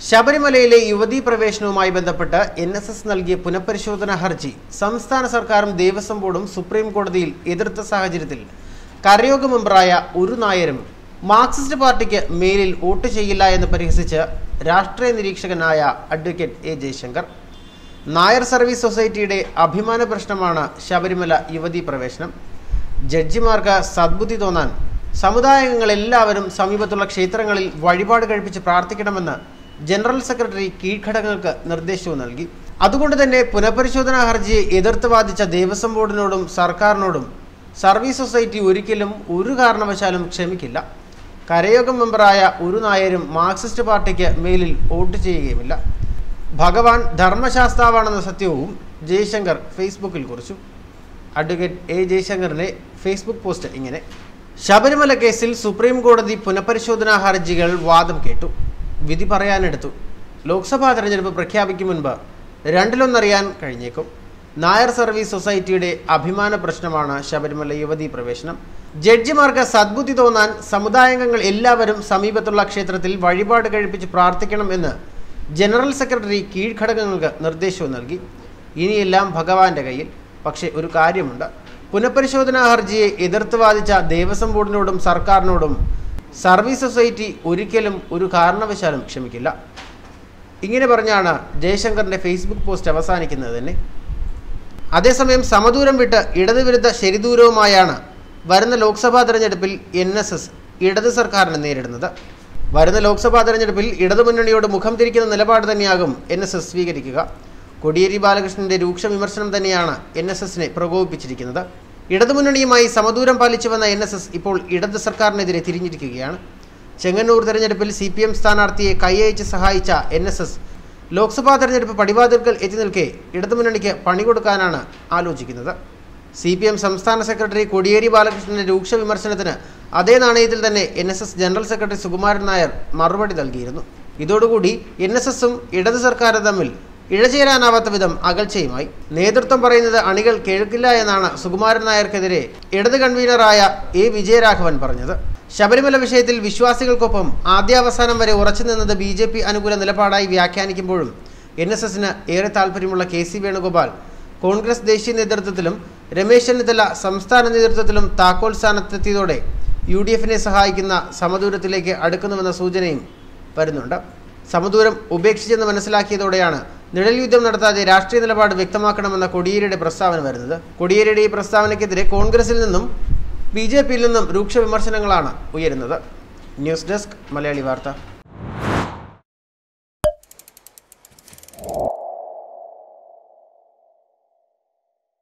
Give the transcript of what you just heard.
ശബരിമലയിലെ യുവതീ പ്രവേശനവുമായി ബന്ധപ്പെട്ട് NSS നൽകിയ പുനഃപരിശോധനാ ഹർജി സംസ്ഥാന സർക്കാരും ദേവസ്വം ബോർഡും സുപ്രീം കോടതിയിൽ എതിർത്ത സാഹചര്യത്തിൽ കരയോഗ മെമ്പറായ ഒരു നായരും മാർക്സിസ്റ്റ് പാർട്ടിക്ക് മേലിൽ വോട്ട് ചെയ്യില്ല എന്ന് പരിഹസിച്ച് രാഷ്ട്രീയ നിരീക്ഷകനായ advocate A Jayasankar. Nair service സൊസൈറ്റിയുടെ അഭിമാന പ്രശ്നമാണ് ശബരിമല യുവതീ പ്രവേശനം. ജഡ്ജിമാർക്ക് സദ്ബുദ്ധി തോന്നാൻ സമുദായാംഗങ്ങളെല്ലാവരും സമീപത്തുള്ള ക്ഷേത്രങ്ങളിൽ വഴിപാട് കഴിപ്പിച്ച് പ്രാർത്ഥിക്കണമെന്ന് ജനറൽ സെക്രട്ടറി കീഴ്ഘടകങ്ങൾക്ക് നിർദ്ദേശവും നൽകി. അതുകൊണ്ട് തന്നെ പുനഃപരിശോധനാ ഹർജിയെ എതിർത്ത് വാദിച്ച ദേവസ്വം ബോർഡിനോടും സർക്കാരിനോടും സർവീസ് സൊസൈറ്റി ഒരിക്കലും ഒരു കാരണവശാലും ക്ഷമിക്കില്ല. കരയോഗം മെമ്പറായ ഒരു നായരും മാർക്സിസ്റ്റ് പാർട്ടിക്ക് മേലിൽ വോട്ട് ചെയ്യുകയുമില്ല. ഭഗവാൻ ധർമ്മശാസ്താവാണെന്ന സത്യവും ജയശങ്കർ ഫേസ്ബുക്കിൽ കുറിച്ചു. അഡ്വക്കേറ്റ് എ ജയശങ്കറിന്റെ ഫേസ്ബുക്ക് പോസ്റ്റ് ഇങ്ങനെ: ശബരിമല കേസിൽ സുപ്രീം കോടതി പുനഃപരിശോധനാ ഹർജികൾ വാദം കേട്ടു, വിധി പറയാനെടുത്തു. ലോക്സഭാ തെരഞ്ഞെടുപ്പ് പ്രഖ്യാപിക്കും മുൻപ് രണ്ടിലൊന്നറിയാൻ കഴിഞ്ഞേക്കും. നായർ സർവീസ് സൊസൈറ്റിയുടെ അഭിമാന പ്രശ്നമാണ് ശബരിമല യുവതീ പ്രവേശനം. ജഡ്ജിമാർക്ക് സദ്ബുദ്ധി തോന്നാൻ സമുദായാംഗങ്ങൾ എല്ലാവരും സമീപത്തുള്ള ക്ഷേത്രത്തിൽ വഴിപാട് കഴിപ്പിച്ച് പ്രാർത്ഥിക്കണം എന്ന് ജനറൽ സെക്രട്ടറി കീഴ്ഘടകങ്ങൾക്ക് നിർദ്ദേശവും നൽകി. ഇനിയെല്ലാം ഭഗവാന്റെ കയ്യിൽ. പക്ഷേ ഒരു കാര്യമുണ്ട്: പുനഃപരിശോധനാ ഹർജിയെ എതിർത്ത് വാദിച്ച ദേവസ്വം ബോർഡിനോടും സർക്കാരിനോടും സർവീസ് സൊസൈറ്റി ഒരിക്കലും ഒരു കാരണവശാലും ക്ഷമിക്കില്ല. ഇങ്ങനെ പറഞ്ഞാണ് ജയശങ്കറിന്റെ ഫേസ്ബുക്ക് പോസ്റ്റ് അവസാനിക്കുന്നത് തന്നെ. അതേസമയം സമദൂരം വിട്ട് ഇടതുവിരുദ്ധ ശരിദൂരവുമായാണ് വരുന്ന ലോക്സഭാ തെരഞ്ഞെടുപ്പിൽ NSS ഇടത് സർക്കാരിനെ നേരിടുന്നത്. വരുന്ന ലോക്സഭാ തെരഞ്ഞെടുപ്പിൽ ഇടതുമുന്നണിയോട് മുഖം തിരിക്കുന്ന നിലപാട് തന്നെയാകും NSS സ്വീകരിക്കുക. കോടിയേരി ബാലകൃഷ്ണന്റെ രൂക്ഷ വിമർശനം തന്നെയാണ് NSSനെ പ്രകോപിപ്പിച്ചിരിക്കുന്നത്. ഇടതുമുന്നണിയുമായി സമദൂരം പാലിച്ചു വന്ന NSS ഇപ്പോൾ ഇടത് സർക്കാരിനെതിരെ തിരിഞ്ഞിരിക്കുകയാണ്. ചെങ്ങന്നൂർ തെരഞ്ഞെടുപ്പിൽ CPM സ്ഥാനാർത്ഥിയെ കൈയയച്ച് സഹായിച്ച NSS ലോക്സഭാ തെരഞ്ഞെടുപ്പ് പടിവാതിൽക്കൽ എത്തി നിൽക്കെ ഇടതുമുന്നണിക്ക് പണി കൊടുക്കാനാണ് ആലോചിക്കുന്നത്. CPM സംസ്ഥാന സെക്രട്ടറി കോടിയേരി ബാലകൃഷ്ണന്റെ രൂക്ഷ വിമർശനത്തിന് അതേ നാണയത്തിൽ തന്നെ NSS general secretary Sukumaran Nair മറുപടി നൽകിയിരുന്നു. ഇതോടുകൂടി NSSും ഇടത് സർക്കാരും തമ്മിൽ ഇഴചേരാനാവാത്ത വിധം അകൽച്ചയുമായി. നേതൃത്വം പറയുന്നത് അണികൾ കേൾക്കില്ല എന്നാണ് സുകുമാരൻ നായർക്കെതിരെ ഇടത് കൺവീനറായ A വിജയരാഘവൻ പറഞ്ഞത്. ശബരിമല വിഷയത്തിൽ വിശ്വാസികൾക്കൊപ്പം ആദ്യാവസാനം വരെ ഉറച്ചു നിന്നത് BJP അനുകൂല നിലപാടായി വ്യാഖ്യാനിക്കുമ്പോഴും NSSന് ഏറെ താല്പര്യമുള്ള KC വേണുഗോപാൽ കോൺഗ്രസ് ദേശീയ നേതൃത്വത്തിലും രമേശ് ചെന്നിത്തല സംസ്ഥാന നേതൃത്വത്തിലും താക്കോൽ സ്ഥാനത്തെത്തിയതോടെ UDFനെ സഹായിക്കുന്ന സമദൂരത്തിലേക്ക് അടുക്കുന്നുവെന്ന സൂചനയും വരുന്നുണ്ട്. സമദൂരം ഉപേക്ഷിച്ചെന്ന് മനസ്സിലാക്കിയതോടെയാണ് നിഴൽ യുദ്ധം നടത്താതെ രാഷ്ട്രീയ നിലപാട് വ്യക്തമാക്കണമെന്ന കോടിയേരിയുടെ പ്രസ്താവന വരുന്നത്. കോടിയേരിയുടെ ഈ പ്രസ്താവനയ്ക്കെതിരെ കോൺഗ്രസിൽ നിന്നും BJPയിൽ നിന്നും രൂക്ഷ വിമർശനങ്ങളാണ് ഉയരുന്നത്. ന്യൂസ് ഡെസ്ക് മലയാളി വാർത്ത.